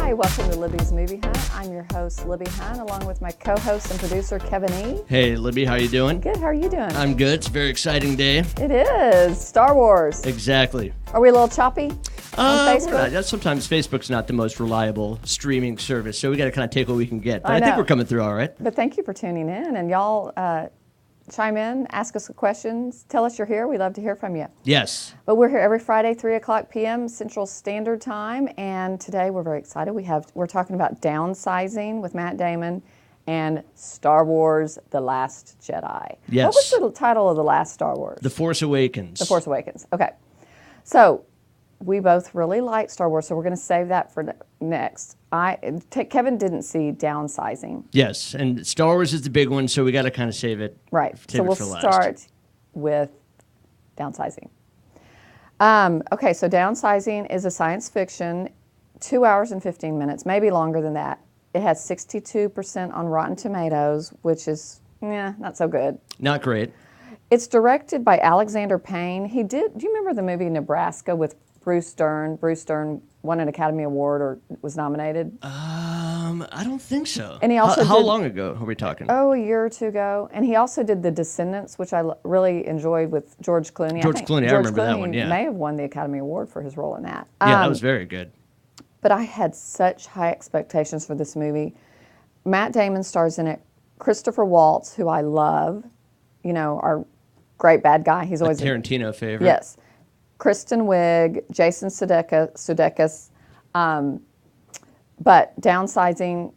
Hi, welcome to Libby's Movie Hunt. I'm your host, Libby Hunt, along with my co-host and producer, Kevin E. Hey, Libby, how you doing? Good, how are you doing? I'm good. It's a very exciting day. It is. Star Wars. Exactly. Are we a little choppy on Facebook? Sometimes Facebook's not the most reliable streaming service, so we got to kind of take what we can get. But I I think know. we're coming through all right. But thank you for tuning in, and y'all chime in, ask us questions, tell us you're here. We love to hear from you. Yes. But we're here every Friday, 3 o'clock p.m. Central Standard Time, and today we're very excited. We're talking about Downsizing with Matt Damon and Star Wars: The Last Jedi. Yes. What was the title of the last Star Wars? The Force Awakens. The Force Awakens. Okay. So we both really like Star Wars, so we're going to save that for next. Kevin didn't see Downsizing. Yes, and Star Wars is the big one, so we got to kind of save it. Right. So we'll for last. start with Downsizing. Okay, so Downsizing is a science fiction, 2 hours and 15 minutes, maybe longer than that. It has 62% on Rotten Tomatoes, which is, not so good. Not great. It's directed by Alexander Payne. Do you remember the movie Nebraska with Bruce Dern? Bruce Dern won an Academy Award or was nominated. I don't think so. And he also how did- long ago are we talking? Oh, a year or two ago. And he also did The Descendants, which I really enjoyed with George Clooney. George Clooney, I remember that one, yeah. May have won the Academy Award for his role in that. Yeah, that was very good. But I had such high expectations for this movie. Matt Damon stars in it. Christopher Waltz, who I love, our great bad guy. He's always A Tarantino favorite. Yes. Kristen Wiig, Jason Sudeikis. But Downsizing,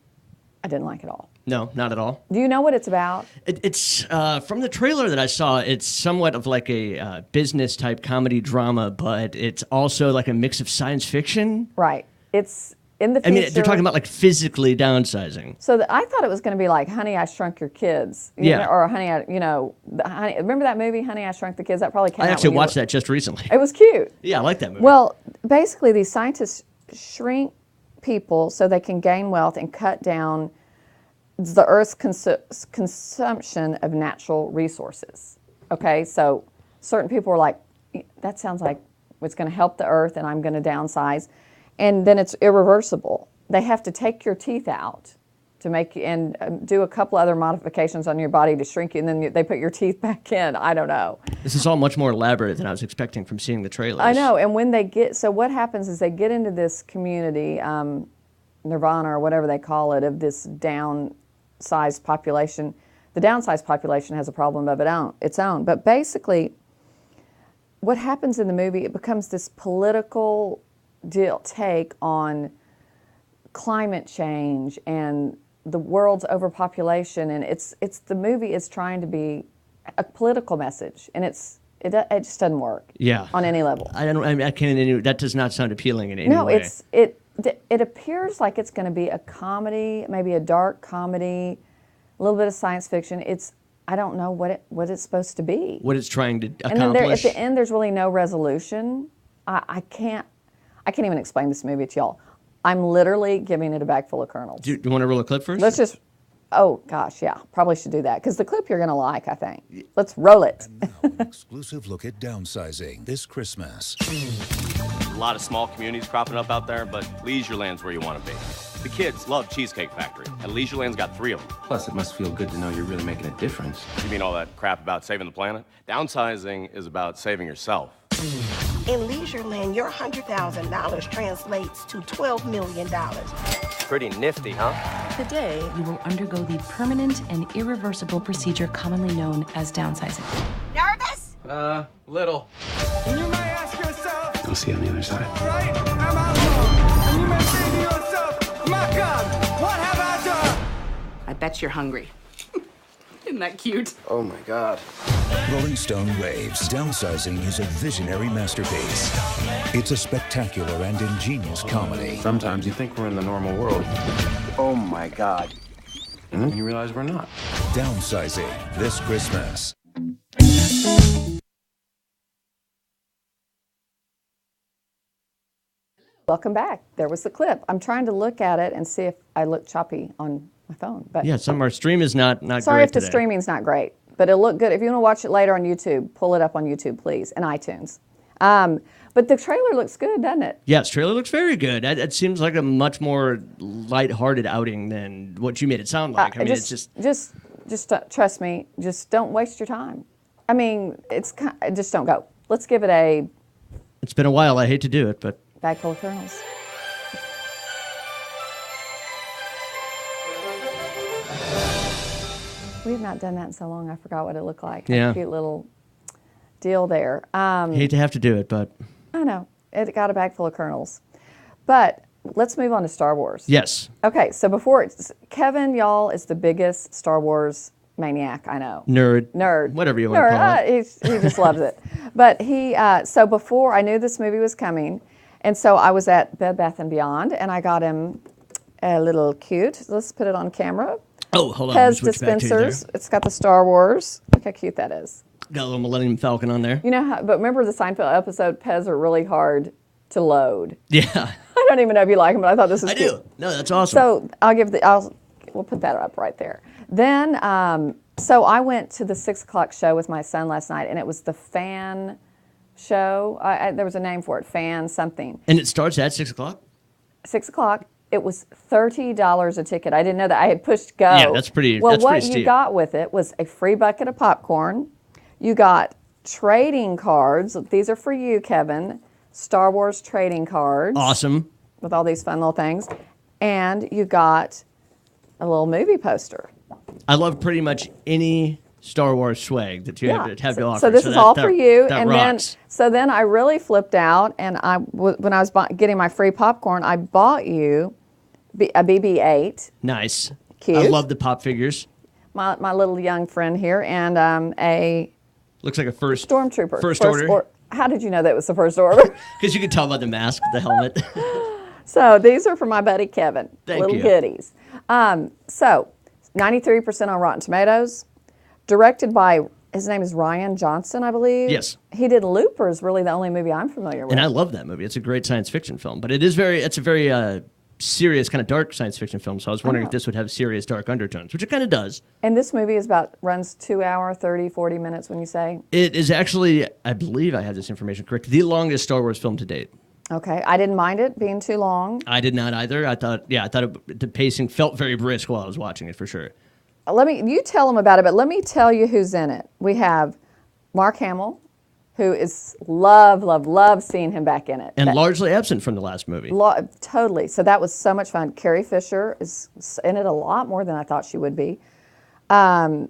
I didn't like at all. No, not at all. Do you know what it's about? It's from the trailer that I saw, it's somewhat of like a business-type comedy drama, but it's also like a mix of science fiction. Right. It's in the future. I mean, they're talking about like physically downsizing. So I thought it was going to be like Honey, I Shrunk Your Kids. Or Honey, remember that movie, Honey, I Shrunk the Kids? That probably came out. I actually watched that just recently. It was cute. Yeah, I like that movie. Well, basically, these scientists shrink people so they can gain wealth and cut down the Earth's consumption of natural resources. Okay, so certain people are like, that sounds like it's going to help the Earth and I'm going to downsize. And then it's irreversible. They have to take your teeth out to make you, and do a couple other modifications on your body to shrink you, and then they put your teeth back in. I don't know. This is all much more elaborate than I was expecting from seeing the trailers. I know, and when so what happens is they get into this community, Nirvana or whatever they call it, of this downsized population. The downsized population has a problem of its own. But basically, what happens in the movie, it becomes this political take on climate change and the world's overpopulation, and it's the movie is trying to be a political message, and it just doesn't work. Yeah. On any level. I can't. That does not sound appealing in any way. No, it appears like it's going to be a comedy, maybe a dark comedy, a little bit of science fiction. I don't know what it's supposed to be. What it's trying to accomplish. And then at the end, there's really no resolution. I can't even explain this movie to y'all. I'm literally giving it a bag full of kernels. Do you want to roll a clip first? Let's just, oh gosh, yeah, probably should do that, because the clip you're going to like, I think. Let's roll it. And now, an exclusive look at Downsizing this Christmas. A lot of small communities cropping up out there, but Leisureland's where you want to be. The kids love Cheesecake Factory, and Leisureland's got 3 of them. Plus, it must feel good to know you're really making a difference. You mean all that crap about saving the planet? Downsizing is about saving yourself. In Leisureland, your $100,000 translates to $12 million. Pretty nifty, huh? Today, you will undergo the permanent and irreversible procedure commonly known as downsizing. Nervous? Little. And you may ask yourself, I'll see you on the other side. right, am I wrong? And you may say to yourself, my God, what have I done? I bet you're hungry. Isn't that cute? Oh my God. Rolling Stone raves. Downsizing is a visionary masterpiece. It's a spectacular and ingenious comedy. Sometimes you think we're in the normal world. Oh my God. And then you realize we're not. Downsizing this Christmas. Welcome back. There was the clip. I'm trying to look at it and see if I look choppy on my phone. But Yeah, our stream is not sorry great if the today. streaming's not great, but it'll look good. If you want to watch it later on YouTube, pull it up on YouTube, please, and iTunes. But the trailer looks good, doesn't it? Yes, trailer looks very good. It seems like a much more lighthearted outing than what you made it sound like. I mean, it's just trust me. Just don't waste your time. I mean, just don't go. Let's give it a It's been a while. I hate to do it, but bag full of kernels. We've not done that in so long. I forgot what it looked like. Yeah. A cute little deal there. hate to have to do it, but I know. It got a bag full of kernels. But let's move on to Star Wars. yes, Okay, so Kevin, y'all, is the biggest Star Wars maniac I know. nerd, whatever you want to call it. He just loves it. But so before I knew this movie was coming, and so I was at Bed Bath & Beyond, and I got him a little cute, let's put it on camera, Oh, hold on. Pez switch back to you there. dispensers. It's got the Star Wars. Look how cute that is. Got a little Millennium Falcon on there. You know how, but remember the Seinfeld episode, Pez are really hard to load. Yeah, I don't even know if you like them, but I thought this was I cute. do. No, that's awesome. So we'll put that up right there. Then, so I went to the 6 o'clock show with my son last night, and it was the fan show. There was a name for it, fan something. And it starts at 6 o'clock? 6 o'clock. It was $30 a ticket. I didn't know that. I had pushed go. Yeah, that's pretty. Well, that's what pretty you steep. got with it was a free bucket of popcorn. You got trading cards. These are for you, Kevin. Star Wars trading cards. Awesome. With all these fun little things. And you got a little movie poster. I love pretty much any Star Wars swag that you have to offer. So this is all for you. That and rocks. then I really flipped out, and when I was getting my free popcorn, I bought you a BB-8. Nice. Cute. I love the pop figures. My little young friend here, and a Looks like a first stormtrooper. First order. How did you know that was the first order? Because you could tell by the mask, the helmet. So these are for my buddy Kevin. Thank little you. goodies. So 93% on Rotten Tomatoes. Directed by, his name is Ryan Johnson, I believe. Yes. He did Looper, is really the only movie I'm familiar with. And I love that movie. It's a great science fiction film, but it's a very serious, kind of dark science fiction film. So I was wondering if this would have serious dark undertones, which it kind of does. And this movie runs 2 hours, 30, 40 minutes, when you say? It is actually, I believe I have this information correct, the longest Star Wars film to date. Okay, I didn't mind it being too long. I did not either. I thought the pacing felt very brisk while I was watching it, for sure. You tell them about it, but let me tell you who's in it. We have Mark Hamill, who is love seeing him back in it. And largely absent from the last movie. Totally. So that was so much fun. Carrie Fisher is in it a lot more than I thought she would be. The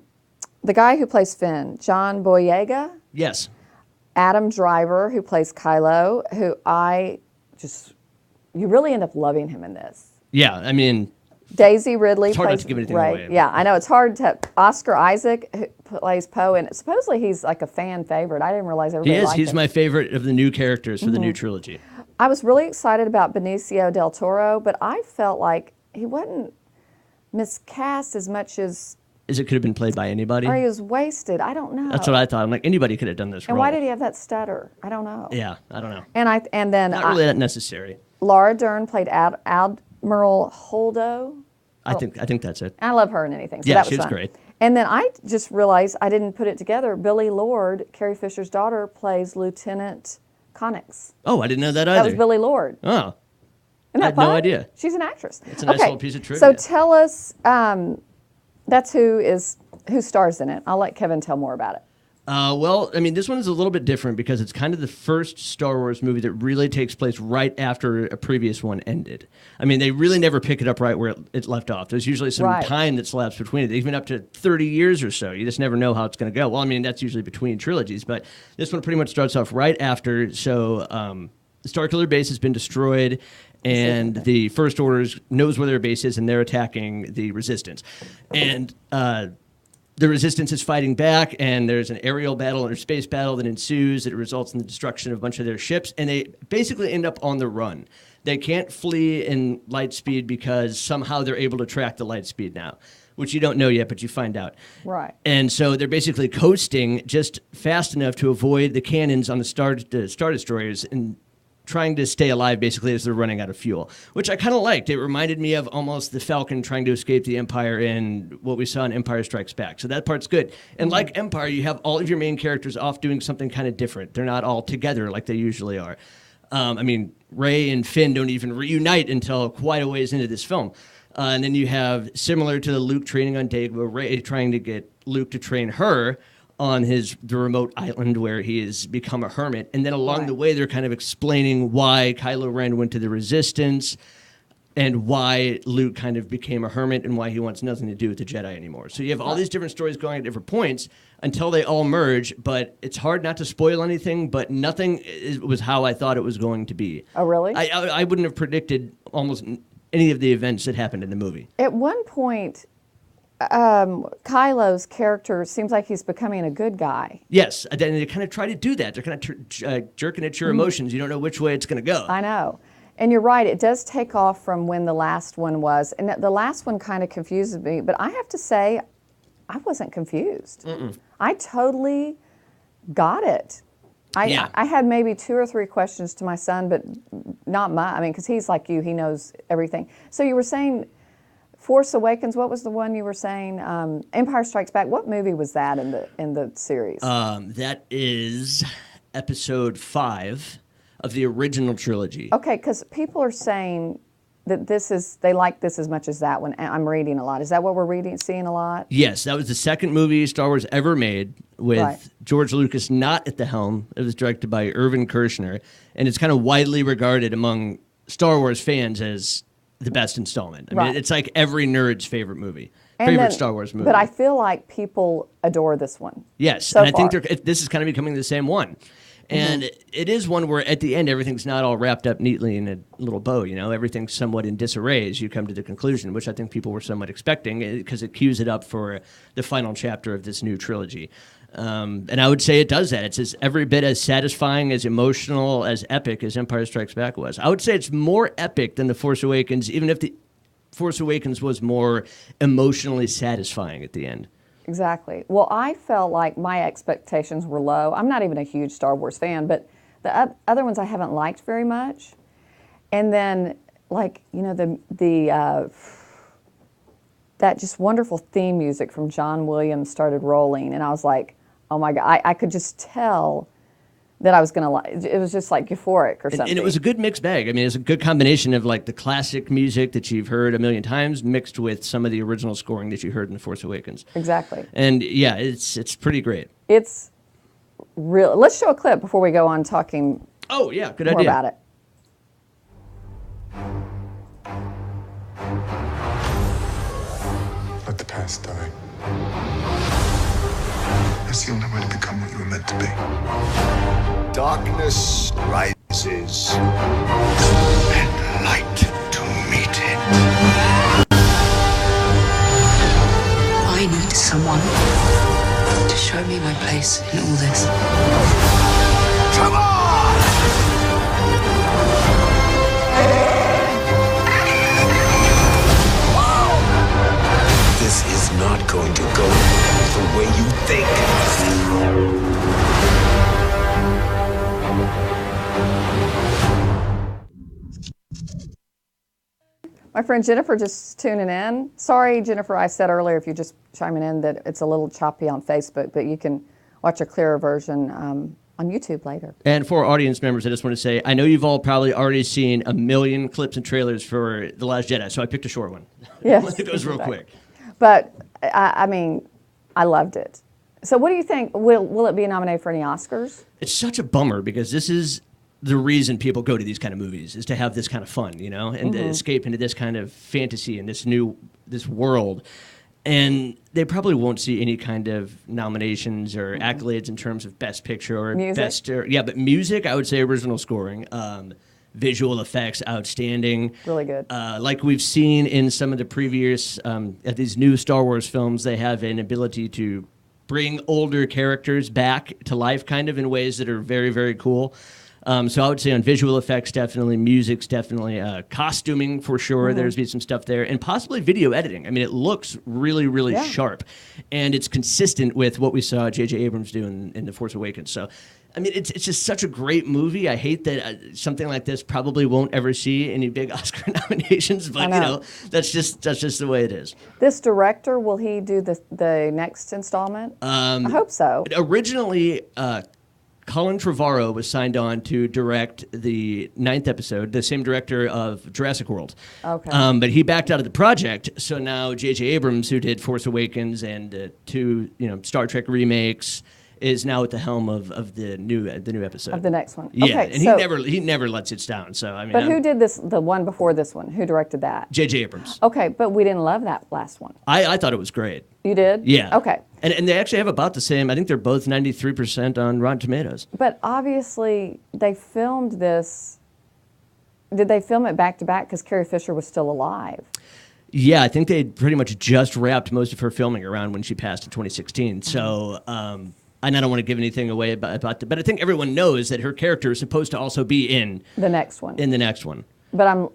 guy who plays Finn, John Boyega. Yes. Adam Driver, who plays Kylo, who you really end up loving him in this. Yeah, I mean, Daisy Ridley it's hard plays not to give anything Rey. away. Yeah, I know it's hard to. Oscar Isaac who plays Poe, and supposedly he's like a fan favorite. I didn't realize everybody he is. liked He's him. my favorite of the new characters for the new trilogy. I was really excited about Benicio del Toro, but I felt like he wasn't miscast as much as It could have been played by anybody. or he was wasted. I don't know. That's what I thought. I'm like, anybody could have done this And role. why did he have that stutter? I don't know. Yeah, I don't know. And then Not really that necessary. Laura Dern played Admiral Holdo. I think that's it. I love her in anything. So Yeah, that was she was fun. great. And then I just realized I didn't put it together. Billy Lord, Carrie Fisher's daughter, plays Lieutenant Connix. Oh, I didn't know that either. That was Billy Lord. Oh, Isn't that I had no fun? idea. She's an actress. It's a nice little piece of trivia. So tell us, that's who stars in it. I'll let Kevin tell more about it. Well, I mean, this one is a little bit different because it's kind of the first Star Wars movie that really takes place right after a previous one ended. I mean, they really never pick it up right where it left off. There's usually some Right. time that's lapsed between it, even up to 30 years or so. You just never know how it's going to go. Well, I mean, that's usually between trilogies, but this one pretty much starts off right after. So the Starkiller base has been destroyed, and the First Order knows where their base is, and they're attacking the Resistance. And the Resistance is fighting back, and there's an aerial battle and a space battle that ensues. It results in the destruction of a bunch of their ships, and they basically end up on the run. They can't flee in light speed because somehow they're able to track the light speed now, which you don't know yet, but you find out. Right. And so they're basically coasting just fast enough to avoid the cannons on the Star Destroyers and trying to stay alive basically as they're running out of fuel, which I kind of liked. It reminded me of almost the Falcon trying to escape the Empire in what we saw in Empire Strikes Back. So that part's good. And like Empire, you have all of your main characters off doing something kind of different. They're not all together like they usually are. I mean, Rey and Finn don't even reunite until quite a ways into this film. And then you have, similar to the Luke training on Dagobah, Rey trying to get Luke to train her on the remote island where he has become a hermit. And then along the way, they're kind of explaining why Kylo Ren went to the Resistance and why Luke kind of became a hermit and why he wants nothing to do with the Jedi anymore. So you have all these different stories going at different points until they all merge, but it's hard not to spoil anything, but nothing was how I thought it was going to be. Oh, really? I wouldn't have predicted almost any of the events that happened in the movie. At one point, Kylo's character seems like he's becoming a good guy. Yes, and they kind of try to do that. They're kind of jerking at your emotions. You don't know which way it's going to go. I know. And you're right, it does take off from when the last one was. And the last one kind of confuses me, but I have to say, I wasn't confused. I totally got it. I had maybe 2 or 3 questions to my son, but not much. I mean, because he's like you, he knows everything. So you were saying Force Awakens. What was the one you were saying? Empire Strikes Back. What movie was that in the series? That is episode 5 of the original trilogy. Okay, because people are saying that they like this as much as that one. I'm reading a lot. Is that what we're seeing a lot? Yes, that was the second movie Star Wars ever made with George Lucas not at the helm. It was directed by Irvin Kershner, and it's kind of widely regarded among Star Wars fans as the best installment. I mean, it's like every nerd's favorite movie, favorite Star Wars movie. But I feel like people adore this one. Yes, so and I far. think this is kind of becoming the same one. And it is one where at the end everything's not all wrapped up neatly in a little bow, you know, everything's somewhat in disarray as you come to the conclusion, which I think people were somewhat expecting because it cues it up for the final chapter of this new trilogy. And I would say it does that. It's every bit as satisfying, as emotional, as epic as Empire Strikes Back was. I would say it's more epic than The Force Awakens, even if The Force Awakens was more emotionally satisfying at the end. Exactly. Well, I felt like my expectations were low. I'm not even a huge Star Wars fan, but the other ones I haven't liked very much. And then, like, you know, that just wonderful theme music from John Williams started rolling, and I was like, oh my God, I could just tell that I was going to like it. Was just like euphoric or something. And it was a good mixed bag. I mean, it's a good combination of like the classic music that you've heard a million times mixed with some of the original scoring that you heard in The Force Awakens. Exactly. And yeah, it's pretty great. It's real. Let's show a clip before we go on talking. Oh yeah, good more idea. About it. Let the past die. That's the only way to become what you were meant to be. Darkness rises, and light to meet it. I need someone to show me my place in all this. Come on! This is not going to go the way you think. My friend Jennifer just tuning in. Sorry, Jennifer, I said earlier if you're just chiming in that it's a little choppy on Facebook, but you can watch a clearer version on YouTube later. And for audience members, I just want to say, I know you've all probably already seen a million clips and trailers for The Last Jedi, so I picked a short one. Yes. It goes real quick. But, I mean, I loved it. So what do you think? Will it be nominated for any Oscars? It's such a bummer because this is the reason people go to these kind of movies, is to have this kind of fun, you know, and to escape into this kind of fantasy and this world. And they probably won't see any kind of nominations or accolades in terms of Best Picture or music? But music, I would say original scoring. Visual effects, outstanding. Really good. Like we've seen in some of the previous, at these new Star Wars films, they have an ability to bring older characters back to life kind of in ways that are very, very cool. So I would say on visual effects, definitely. Music's definitely. Costuming, for sure. There's been some stuff there. And possibly video editing. I mean, it looks really, really sharp. And it's consistent with what we saw J.J. Abrams do in The Force Awakens. So I mean, it's just such a great movie. I hate that something like this probably won't ever see any big Oscar nominations, but that's just the way it is. This director, will he do the next installment? I hope so. Originally, Colin Trevorrow was signed on to direct the 9th episode, the same director of Jurassic World. Okay. But he backed out of the project, so now J.J. Abrams, who did Force Awakens and 2 Star Trek remakes, is now at the helm of the new episode of the next one. Yeah, okay, and he never lets it down. So I mean, but who did the one before this one? Who directed that? J.J. Abrams. Okay, but we didn't love that last one. I thought it was great. You did? Yeah. Okay. And they actually have about the same. I think they're both 93% on Rotten Tomatoes. But obviously, they filmed this. Did they film it back to back because Carrie Fisher was still alive? Yeah, I think they pretty much just wrapped most of her filming around when she passed in 2016. So. And I don't want to give anything away about but I think everyone knows that her character is supposed to also be in the next one. But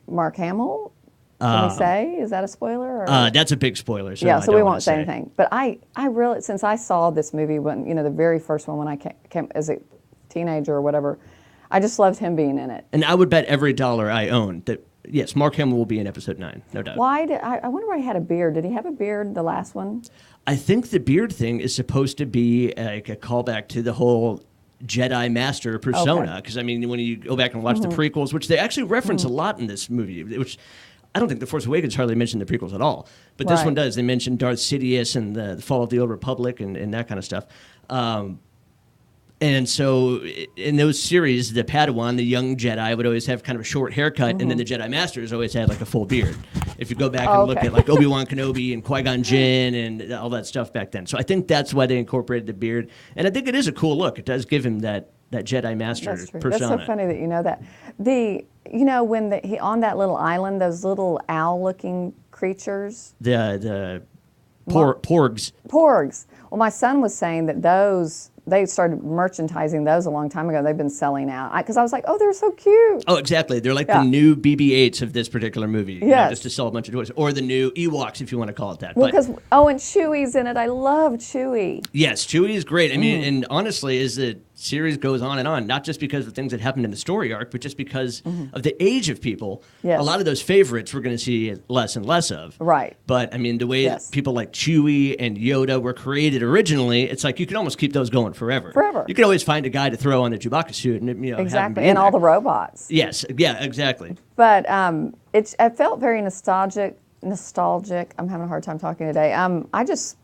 Mark Hamill. Can we say? Is that a spoiler? Or? That's a big spoiler. So yeah, so we won't say anything. But I really, since I saw this movie when the very first one when I came as a teenager or whatever, I just loved him being in it. And I would bet every dollar I own that yes, Mark Hamill will be in episode 9, no doubt. I wonder why he had a beard. Did he have a beard the last one? I think the beard thing is supposed to be like a callback to the whole Jedi Master persona. Because, I mean, when you go back and watch the prequels, which they actually reference a lot in this movie, which I don't think The Force Awakens hardly mentioned the prequels at all. But this one does. They mention Darth Sidious and the fall of the Old Republic and that kind of stuff. And so in those series, the Padawan, the young Jedi, would always have kind of a short haircut, and then the Jedi Masters always had like a full beard. If you go back and look at like Obi-Wan Kenobi and Qui-Gon Jinn and all that stuff back then. So I think that's why they incorporated the beard. And I think it is a cool look. It does give him that Jedi Master persona. That's so funny that you know that. When he on that little island, those little owl-looking creatures. The porgs. Porgs. Well, my son was saying that they started merchandising those a long time ago. They've been selling out. Because I was like, oh, they're so cute. Oh, exactly. They're like the new BB-8s of this particular movie. Yes. Just to sell a bunch of toys. Or the new Ewoks, if you want to call it that. Well, because, and Chewie's in it. I love Chewie. Yes, Chewie is great. I mean, and honestly, as the series goes on and on, not just because of things that happened in the story arc, but just because of the age of people. Yes. A lot of those favorites we're going to see less and less of. Right. But, I mean, the way that people like Chewie and Yoda were created originally, it's like you can almost keep those going forever. You can always find a guy to throw on the Chewbacca suit and exactly. have him be and all there. the robots. Yes, yeah, exactly. But it felt very nostalgic. I'm having a hard time talking today. I just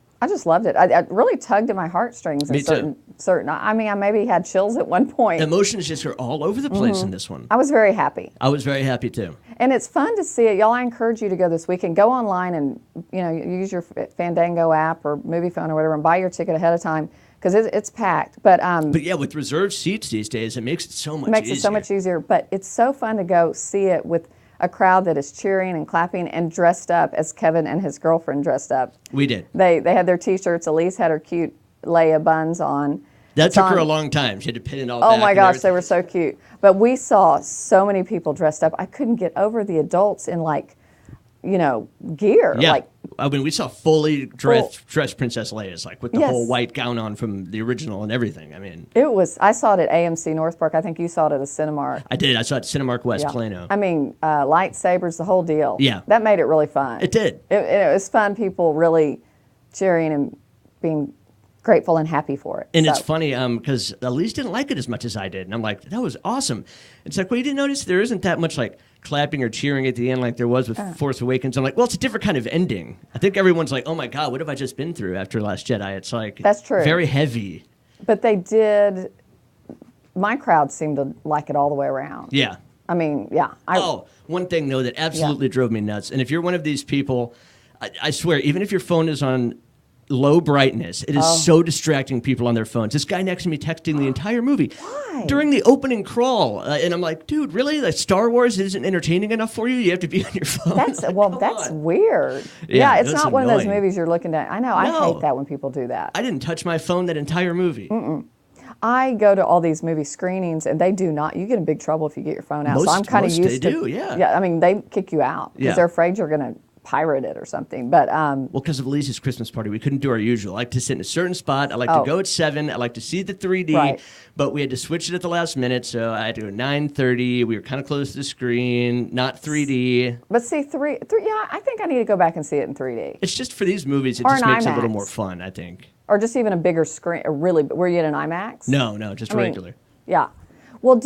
loved it. I really tugged at my heartstrings. Me too. I mean, I maybe had chills at one point. Emotions just are all over the place in this one. I was very happy. I was very happy too. And it's fun to see it. Y'all, I encourage you to go this weekend. Go online and use your Fandango app or Movie Phone or whatever and buy your ticket ahead of time because it's packed. But yeah, with reserved seats these days, it makes it so much easier. It makes it so much easier. But it's so fun to go see it with a crowd that is cheering and clapping and dressed up as Kevin and his girlfriend dressed up. We did. They had their T-shirts. Elise had her cute Leia buns on. That took her a long time. She had to pin it all back. Oh my gosh, they were so cute. But we saw so many people dressed up. I couldn't get over the adults in gear. Yeah. I mean, we saw fully dressed Princess Leia's, with the whole white gown on from the original and everything. I mean, I saw it at AMC North Park. I think you saw it at the Cinemark. I did. I saw it at Cinemark West Plano. I mean, lightsabers, the whole deal. Yeah. That made it really fun. It did. It was fun, people really cheering and being grateful and happy for it. And it's funny because Elise didn't like it as much as I did. And I'm like, that was awesome. It's like, well, you didn't notice there isn't that much clapping or cheering at the end like there was with Force Awakens. I'm like, well, it's a different kind of ending. I think everyone's like, oh my God, what have I just been through after Last Jedi? It's like, that's true. Very heavy. But they did, my crowd seemed to like it all the way around. Yeah. I mean, yeah. One thing though that absolutely drove me nuts. And if you're one of these people, I swear, even if your phone is on low brightness, it is so distracting people on their phones. This guy next to me texting the entire movie. Why? During the opening crawl. And I'm like, dude, really? Star Wars isn't entertaining enough for you? You have to be on your phone? That's weird. Yeah, it's not one of those movies you're looking at. I know, I hate that when people do that. I didn't touch my phone that entire movie. I go to all these movie screenings, and they do not. You get in big trouble if you get your phone out. So I'm kind of used to. They do, yeah. Yeah, I mean, they kick you out because they're afraid you're going to pirate it or something. But well, because of Elise's Christmas party, we couldn't do our usual. I like to sit in a certain spot. I like to go at 7. I like to see the 3D. Right. But we had to switch it at the last minute, so I had to go 9:30. We were kind of close to the screen, not 3D. But see, yeah, I think I need to go back and see it in 3D. It's just for these movies, it Or just an makes it a little IMAX. more fun, I think. Or just even a bigger screen. Were you at an IMAX? No, just regular. Yeah. Well,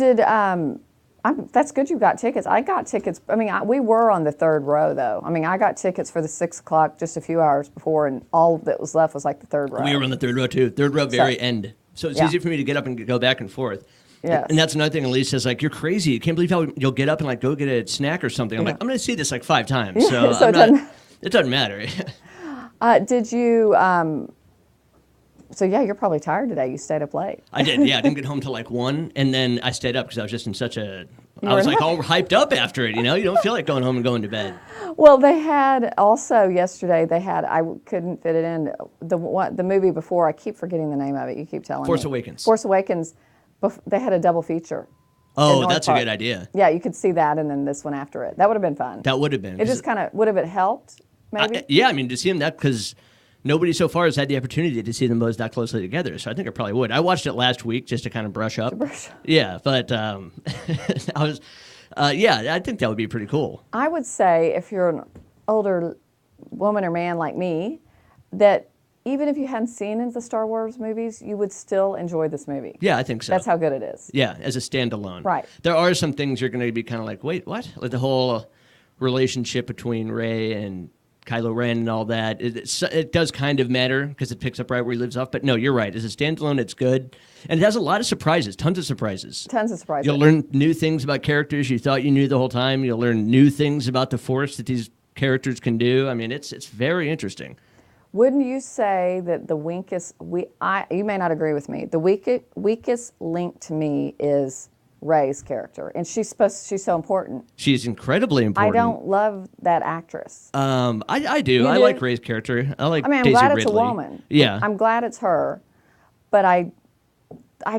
that's good you got tickets. I got tickets. I mean, we were on the 3rd row, though. I mean, I got tickets for the 6 o'clock just a few hours before, and all that was left was like the 3rd row. We were on the 3rd row, too. 3rd row, very end. So it's easy for me to get up and go back and forth. Yes. And that's another thing Elise says, like, you're crazy. You can't believe how you'll get up and, like, go get a snack or something. I'm like, I'm going to see this, like, 5 times. So, it doesn't matter. Did you... So, yeah, you're probably tired today. You stayed up late. I did, yeah. I didn't get home till like 1, and then I stayed up because I was just in such a... I was like all hyped up after it, you know? You don't feel like going home and going to bed. Well, they had also yesterday, I couldn't fit it in, the movie before, I keep forgetting the name of it. You keep telling me. Force Awakens. Force Awakens, they had a double feature. Oh, that's a good idea. Yeah, you could see that and then this one after it. That would have been fun. That would have been. It just kind of, would have it helped, maybe? Yeah, I mean, to see them that, because nobody so far has had the opportunity to see them both that closely together, so I think I probably would. I watched it last week just to kind of brush up. Yeah, but I was, I think that would be pretty cool. I would say if you're an older woman or man like me, that even if you hadn't seen the Star Wars movies, you would still enjoy this movie. Yeah, I think so. That's how good it is. Yeah, as a standalone. Right. There are some things you're going to be kind of like, wait, what? Like the whole relationship between Rey and Kylo Ren and all that. It does kind of matter because it picks up right where he lives off. But no, you're right. As a standalone, it's good. And it has a lot of surprises, tons of surprises. Tons of surprises. You'll learn new things about characters you thought you knew the whole time. You'll learn new things about the Force that these characters can do. I mean, it's very interesting. Wouldn't you say that the weakest, you may not agree with me, the weakest link to me is Rey's character, and she's so important. She's incredibly important. I don't love that actress. I do. I like Rey's character. I'm glad it's a woman. Yeah. I'm glad it's her, but I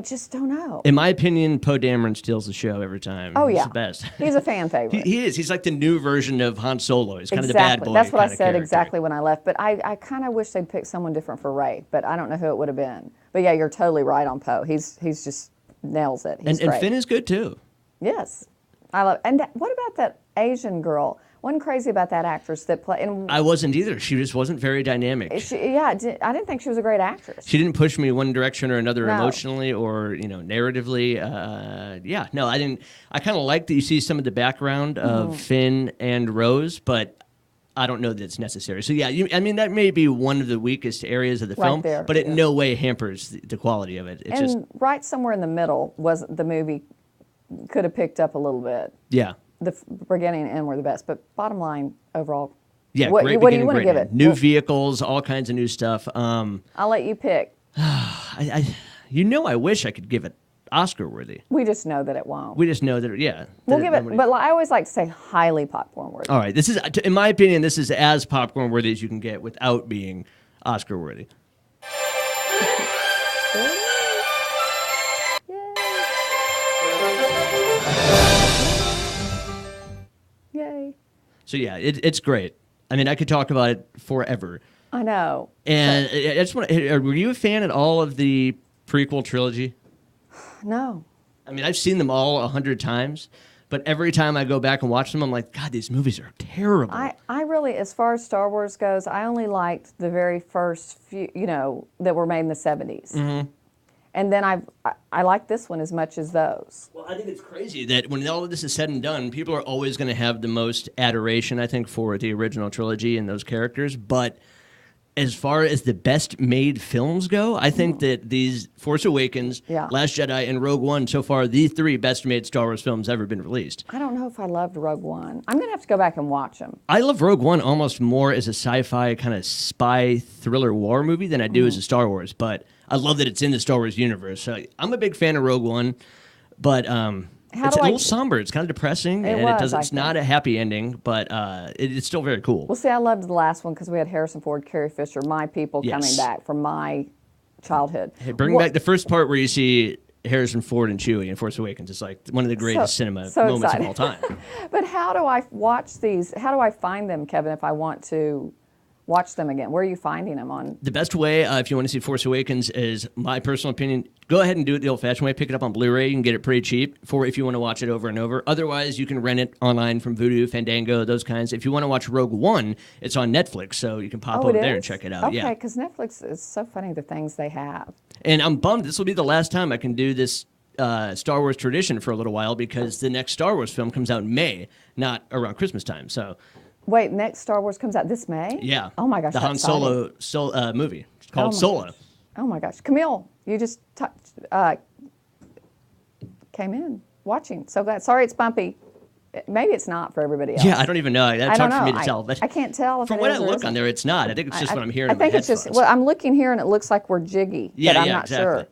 just don't know. In my opinion, Poe Dameron steals the show every time. Oh, yeah. He's the best. He's a fan favorite. He is. He's like the new version of Han Solo. He's kind of the Exactly. bad boy. That's what I kind of said character. exactly when I left. But I kind of wish they'd picked someone different for Rey, but I don't know who it would have been. But yeah, you're totally right on Poe. He's just nails it. He's and great. Finn is good too. Yes. I love. And what about that Asian girl? Wasn't crazy about that actress that played. I wasn't either. She just wasn't very dynamic. I didn't think she was a great actress. She didn't push me one direction or another No. emotionally or narratively. No, I didn't. I kind of like that you see some of the background of Finn and Rose, but I don't know that it's necessary. So yeah, that may be one of the weakest areas of the film, there, but it in no way hampers the quality of it. It's and just right somewhere in the middle was the movie could have picked up a little bit. yeah. The beginning and end were the best, but bottom line overall. Yeah, what great do you beginning, want to great give end. it? New vehicles, all kinds of new stuff. I'll let you pick. I wish I could give it Oscar worthy. We just know that it won't. We just know that, yeah. We'll give it, but I always like to say highly popcorn worthy. All right, this is, in my opinion, this is as popcorn worthy as you can get without being Oscar worthy. Yay. So yeah, it's great. I mean, I could talk about it forever. I know. And I just want to, were you a fan at all of the prequel trilogy? No. I mean, I've seen them all 100 times, but every time I go back and watch them, I'm like, God, these movies are terrible. I really, as far as Star Wars goes, I only liked the very first few, that were made in the 70s. Mm-hmm. And then I like this one as much as those. Well, I think it's crazy that when all of this is said and done, people are always going to have the most adoration, I think, for the original trilogy and those characters. But as far as the best made films go, I think that these Force Awakens, Last Jedi, and Rogue One, so far, the 3 best made Star Wars films ever been released. I don't know if I loved Rogue One. I'm going to have to go back and watch them. I love Rogue One almost more as a sci-fi kind of spy thriller war movie than I do as a Star Wars, but I love that it's in the Star Wars universe. So I'm a big fan of Rogue One, but it's a little somber. It's kind of depressing, it's not a happy ending, but it's still very cool. Well, see, I loved the last one because we had Harrison Ford, Carrie Fisher, my people coming back from my childhood. Hey, bring back the first part where you see Harrison Ford and Chewie in Force Awakens is like one of the greatest cinema so moments exciting. of all time. But how do I watch these? How do I find them, Kevin, if I want to watch them again? Where are you finding them on? The best way, if you want to see Force Awakens, is my personal opinion. Go ahead and do it the old-fashioned way. Pick it up on Blu-ray. You can get it pretty cheap for if you want to watch it over and over. Otherwise, you can rent it online from Vudu, Fandango, those kinds. If you want to watch Rogue One, it's on Netflix, so you can pop over there and check it out. Okay, because Netflix is so funny, the things they have. And I'm bummed. This will be the last time I can do this Star Wars tradition for a little while because the next Star Wars film comes out in May, not around Christmas time. So, wait, next Star Wars comes out this May? Yeah. Oh my gosh, the Han Solo movie. It's called Solo. Oh my gosh, Camille, you just came in watching. So glad. Sorry, it's bumpy. Maybe it's not for everybody else. Yeah, I don't even know. That's hard for me to tell. But I can't tell. From what I look on there, it's not. I think it's just what I'm hearing. I think it's just. Well, I'm looking here and it looks like we're jiggy. Yeah, but I'm yeah, not exactly. sure.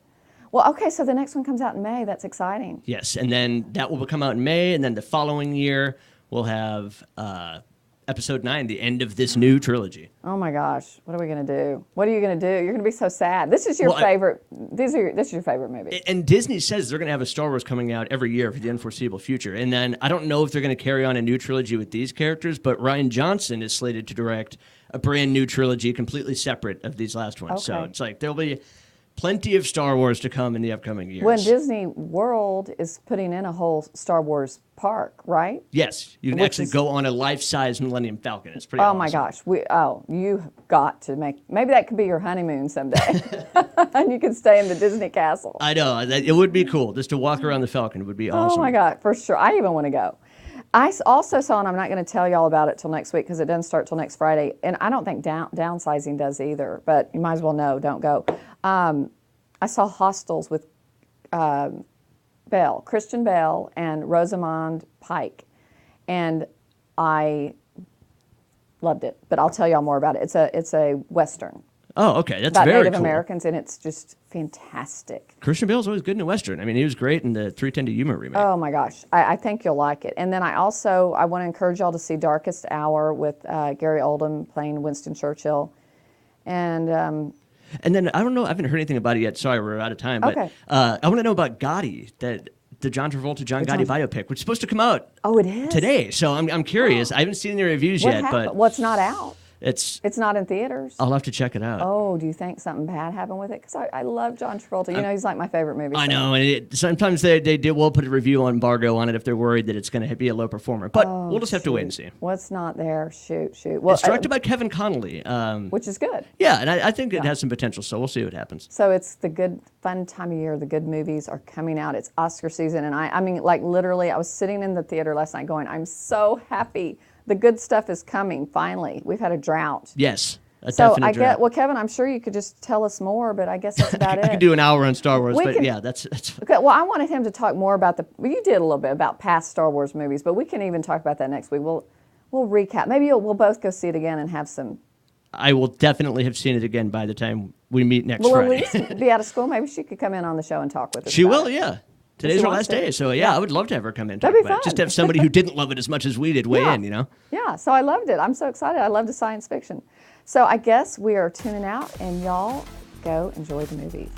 Well, okay, so the next one comes out in May. That's exciting. Yes, and then that will come out in May, and then the following year we'll have Episode 9, the end of this new trilogy. Oh my gosh, what are we going to do? What are you going to do? You're going to be so sad. This is your favorite. This is your favorite movie. And Disney says they're going to have a Star Wars coming out every year for the unforeseeable future. And then I don't know if they're going to carry on a new trilogy with these characters, but Rian Johnson is slated to direct a brand new trilogy completely separate of these last ones. Okay. So it's like there'll be plenty of Star Wars to come in the upcoming years. When Disney World is putting in a whole Star Wars park, right? Yes, you can actually go on a life-size Millennium Falcon. It's pretty Oh awesome. my gosh. You've got to maybe that could be your honeymoon someday. And you can stay in the Disney castle. I know. It would be cool. Just to walk around the Falcon would be awesome. Oh my God, for sure. I even want to go. I also saw, and I'm not going to tell y'all about it till next week because it doesn't start till next Friday. And I don't think Downsizing does either, but you might as well know, don't go. I saw Hostels with Christian Bale and Rosamund Pike, and I loved it. But I'll tell y'all more about it. It's a Western. Oh, okay, that's about very Native cool. Americans, and it's just fantastic. Christian Bale's always good in a Western. I mean, he was great in the 3:10 to Yuma remake. Oh my gosh, I think you'll like it. And then I want to encourage y'all to see Darkest Hour with Gary Oldman playing Winston Churchill, and then I don't know, I haven't heard anything about it yet. Sorry, we're out of time. But okay. I want to know about Gotti, the John Travolta, John Gotti biopic, which is supposed to come out. Oh, it is today. So I'm curious. I haven't seen any reviews what yet, happened? but What's not out? It's not in theaters. I'll have to check it out. Oh, do you think something bad happened with it? Because I love John Travolta. You know, he's like my favorite movie I star. know, and sometimes they will put a review on embargo on it if they're worried that it's going to be a low performer. But we'll just have to wait and see. What's not there? Shoot. Well, it's directed by Kevin Connolly. Which is good. Yeah, and I think it has some potential, so we'll see what happens. So it's the good, fun time of year. The good movies are coming out. It's Oscar season, and I mean, like literally, I was sitting in the theater last night going, I'm so happy. The good stuff is coming, finally. We've had a drought. Yes. So I get, well, Kevin, I'm sure you could just tell us more, but I guess that's about it. I could do an hour on Star Wars, yeah, that's okay. Well, I wanted him to talk more about you did a little bit about past Star Wars movies, but we can even talk about that next week. We'll recap. Maybe we'll both go see it again and have some. I will definitely have seen it again by the time we meet next We'll Friday. at least be out of school. Maybe she could come in on the show and talk with us. She about will, it. yeah. Today's her last day, so yeah, I would love to have her come in. That'd be about it. fun. Just to have somebody who didn't love it as much as we did weigh in, you know? Yeah, so I loved it. I'm so excited. I love the science fiction. So I guess we are tuning out, and y'all go enjoy the movies.